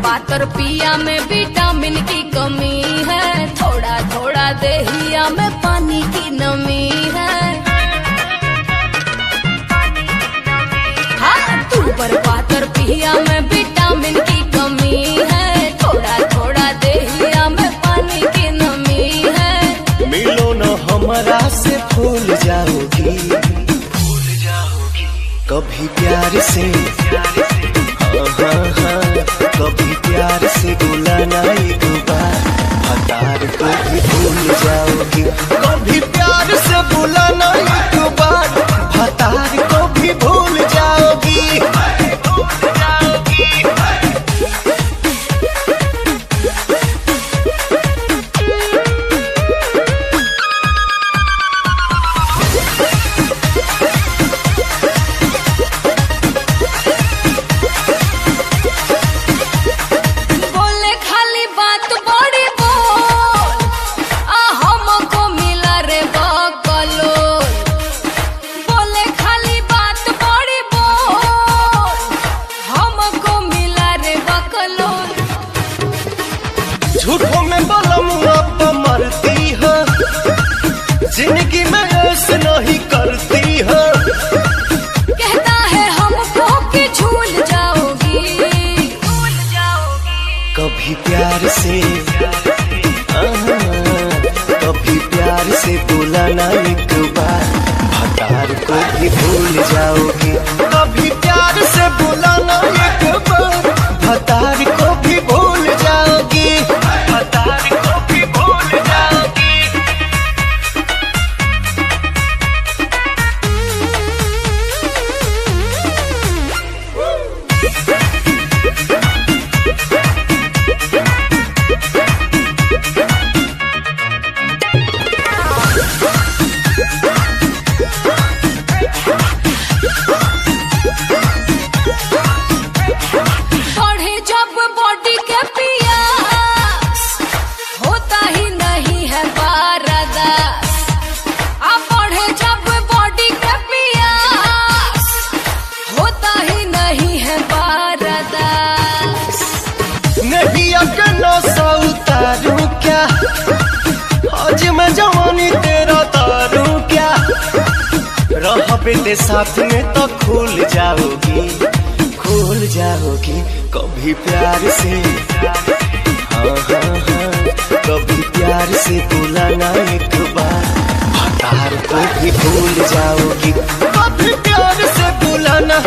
पातर पिया में विटामिन की कमी है, थोड़ा थोड़ा देहिया में पानी की नमी है। हाँ तू पर पातर पिया में विटामिन की कमी है, थोड़ा थोड़ा देहिया में पानी की नमी है। मिलो न हमारा से भूल जाओगी, कभी प्यार से हाँ हाँ हाँ, कभी प्यार से बुलाना एक बार, हतार को भी भूल जाओगी। कभी प्यार से बुलाना एक बार, हतार को भी भूल जाओगी। झूठों में बलम आप मरती है, जिंदगी में ऐसे नहीं करती है। कहता है हमको कि झूल जाओगी, कभी प्यार से कभी प्यार से बुलाना एक बार, हतार को भी भूल जाओगी। कभी प्यार से बुलाना एक बार, हतार को भी भूल जाओगी। उतारूं क्या आज मैं जवानी तेरा तारूं क्या, रह बेटे साथ में तो खुल जाओगी, खुल जाओगी। कभी प्यार से हाँ हाँ हाँ, कभी प्यार से बुलाना एक बार, हतार को भी भूल जाओगी। कभी प्यार से बुलाना